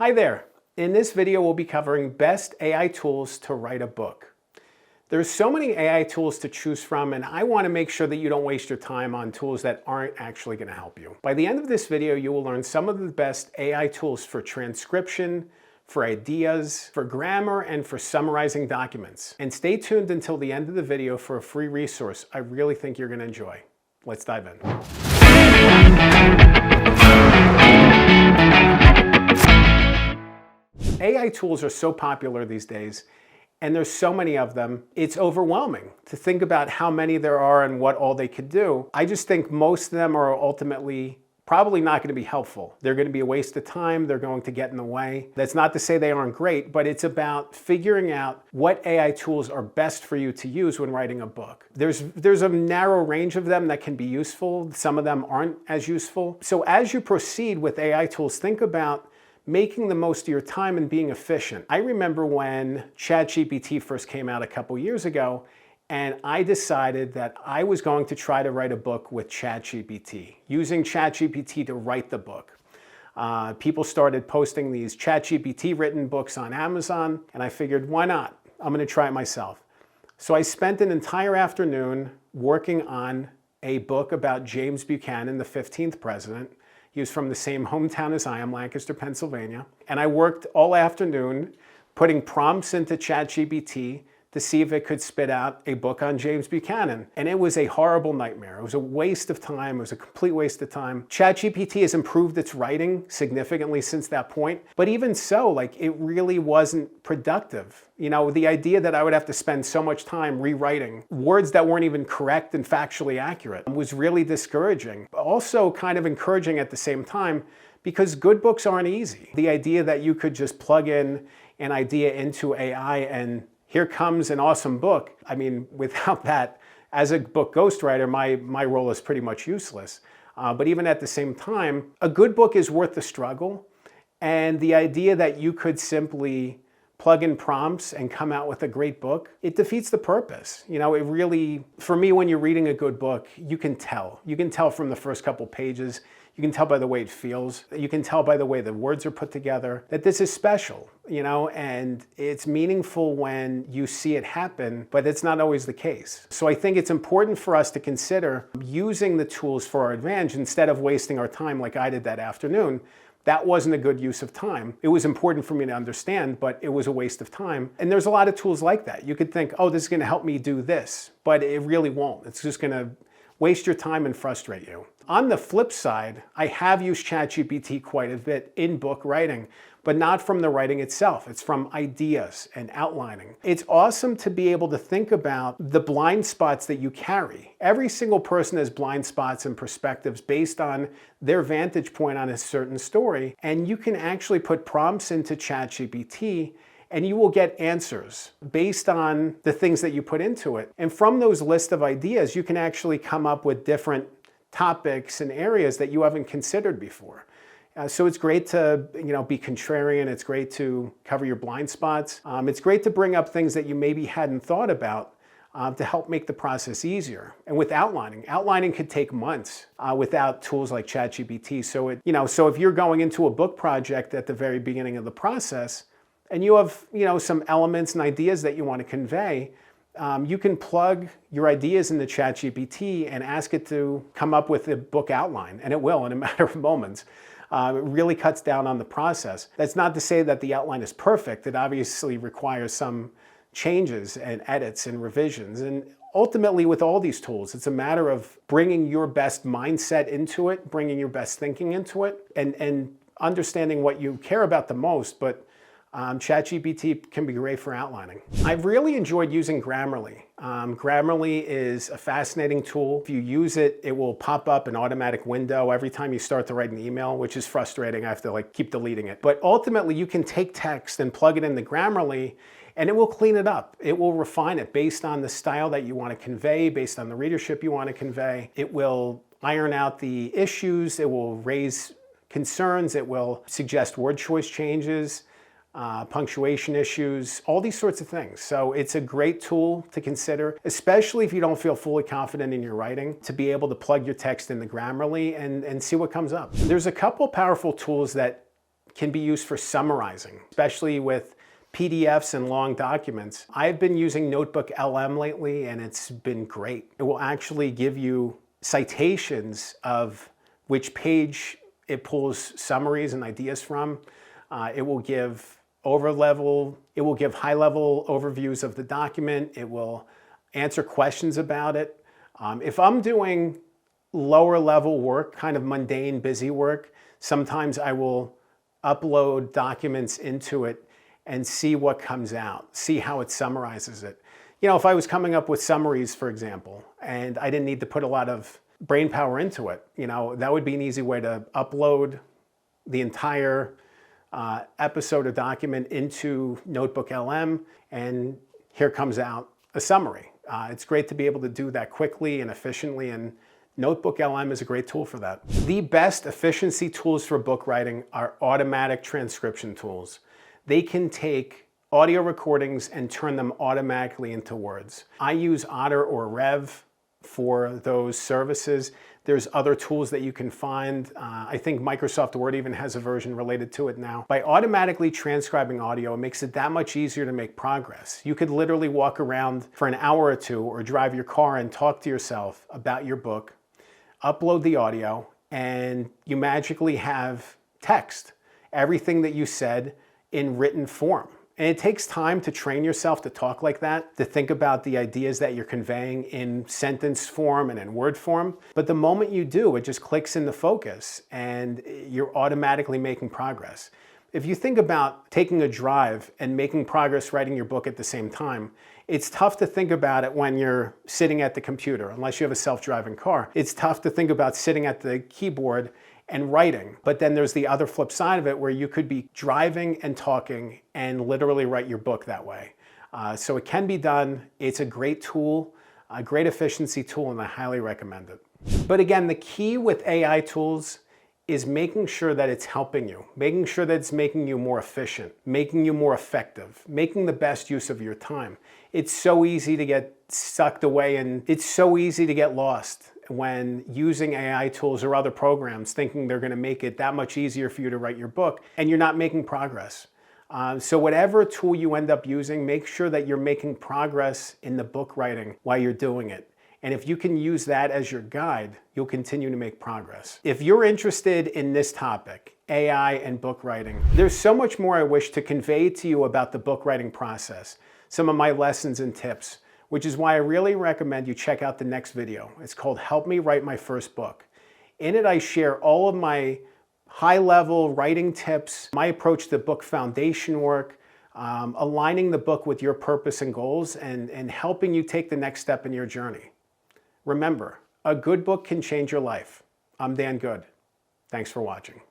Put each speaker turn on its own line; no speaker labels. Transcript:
Hi there. In this video, we'll be covering best AI tools to write a book. There's so many AI tools to choose from, and I want to make sure that you don't waste your time on tools that aren't actually going to help you. By the end of this video, you will learn some of the best AI tools for transcription, for ideas, for grammar, and for summarizing documents. And stay tuned until the end of the video for a free resource I really think you're going to enjoy. Let's dive in. AI tools are so popular these days, and there's so many of them, it's overwhelming to think about how many there are and what all they could do. I just think most of them are ultimately probably not going to be helpful. They're going to be a waste of time. They're going to get in the way. That's not to say they aren't great, but it's about figuring out what AI tools are best for you to use when writing a book. There's a narrow range of them that can be useful. Some of them aren't as useful. So as you proceed with AI tools, think about making the most of your time and being efficient. I remember when ChatGPT first came out a couple years ago, and I decided that I was going to try to write a book with ChatGPT, using ChatGPT to write the book. People started posting these ChatGPT written books on Amazon, and I figured, why not? I'm going to try it myself. So I spent an entire afternoon working on a book about James Buchanan, the 15th president. He was from the same hometown as I am, Lancaster, Pennsylvania. And I worked all afternoon putting prompts into ChatGPT to see if it could spit out a book on James Buchanan. And it was a horrible nightmare. It was a waste of time. It was a complete waste of time. ChatGPT has improved its writing significantly since that point. But even so, it really wasn't productive. You know, the idea that I would have to spend so much time rewriting words that weren't even correct and factually accurate was really discouraging. Also kind of encouraging at the same time, because good books aren't easy. The idea that you could just plug in an idea into AI and here comes an awesome book. I mean, without that, as a book ghostwriter, my role is pretty much useless. But even at the same time, a good book is worth the struggle. And the idea that you could simply plug in prompts and come out with a great book, it defeats the purpose. You know, it really, for me, when you're reading a good book, you can tell. You can tell from the first couple pages. You can tell by the way it feels. You can tell by the way the words are put together that this is special, you know, and it's meaningful when you see it happen, but it's not always the case. So I think it's important for us to consider using the tools for our advantage instead of wasting our time like I did that afternoon. That wasn't a good use of time. It was important for me to understand, but it was a waste of time. And there's a lot of tools like that. You could think, oh, this is going to help me do this, but it really won't. It's just going to waste your time and frustrate you. On the flip side, I have used ChatGPT quite a bit in book writing, but not from the writing itself. It's from ideas and outlining. It's awesome to be able to think about the blind spots that you carry. Every single person has blind spots and perspectives based on their vantage point on a certain story, and you can actually put prompts into ChatGPT and you will get answers based on the things that you put into it. And from those list of ideas, you can actually come up with different topics and areas that you haven't considered before. So it's great to, be contrarian. It's great to cover your blind spots. It's great to bring up things that you maybe hadn't thought about to help make the process easier. And with outlining could take months without tools like ChatGPT. So if you're going into a book project at the very beginning of the process, and you have, some elements and ideas that you want to convey, you can plug your ideas into ChatGPT and ask it to come up with a book outline, and it will in a matter of moments. It really cuts down on the process. That's not to say that the outline is perfect. It obviously requires some changes and edits and revisions. And ultimately, with all these tools, it's a matter of bringing your best mindset into it, bringing your best thinking into it, and understanding what you care about the most. But ChatGPT can be great for outlining. I've really enjoyed using Grammarly. Grammarly is a fascinating tool. If you use it, it will pop up an automatic window every time you start to write an email, which is frustrating. I have to keep deleting it. But ultimately, you can take text and plug it into Grammarly, and it will clean it up. It will refine it based on the style that you want to convey, based on the readership you want to convey. It will iron out the issues. It will raise concerns. It will suggest word choice changes. Punctuation issues, all these sorts of things. So it's a great tool to consider, especially if you don't feel fully confident in your writing, to be able to plug your text into Grammarly and see what comes up. There's a couple powerful tools that can be used for summarizing, especially with PDFs and long documents. I've been using NotebookLM lately, and it's been great. It will actually give you citations of which page it pulls summaries and ideas from. It will give high-level overviews of the document. It will answer questions about it. If I'm doing lower level work, kind of mundane, busy work, sometimes I will upload documents into it and see what comes out, see how it summarizes it. You know, if I was coming up with summaries, for example, and I didn't need to put a lot of brain power into it, you know, that would be an easy way to upload the entire episode or document into NotebookLM, and here comes out a summary. It's great to be able to do that quickly and efficiently, and NotebookLM is a great tool for that. The best efficiency tools for book writing are automatic transcription tools. They can take audio recordings and turn them automatically into words. I use Otter or Rev for those services. There's other tools that you can find. I think Microsoft Word even has a version related to it now. By automatically transcribing audio, it makes it that much easier to make progress. You could literally walk around for an hour or two or drive your car and talk to yourself about your book, upload the audio, and you magically have text, everything that you said in written form. And it takes time to train yourself to talk like that, to think about the ideas that you're conveying in sentence form and in word form. But the moment you do, it just clicks into focus and you're automatically making progress. If you think about taking a drive and making progress writing your book at the same time, it's tough to think about it when you're sitting at the computer, unless you have a self-driving car. It's tough to think about sitting at the keyboard and writing. But then there's the other flip side of it where you could be driving and talking and literally write your book that way. So it can be done. It's a great tool, a great efficiency tool, and I highly recommend it. But again, the key with AI tools is making sure that it's helping you, making sure that it's making you more efficient, making you more effective, making the best use of your time. It's so easy to get sucked away, and it's so easy to get lost when using AI tools or other programs, thinking they're going to make it that much easier for you to write your book, and you're not making progress. So whatever tool you end up using, make sure that you're making progress in the book writing while you're doing it. And if you can use that as your guide, you'll continue to make progress. If you're interested in this topic, AI and book writing, there's so much more I wish to convey to you about the book writing process, some of my lessons and tips, which is why I really recommend you check out the next video. It's called Help Me Write My First Book. In it, I share all of my high-level writing tips, my approach to book foundation work, aligning the book with your purpose and goals, and helping you take the next step in your journey. Remember, a good book can change your life. I'm Dan Good. Thanks for watching.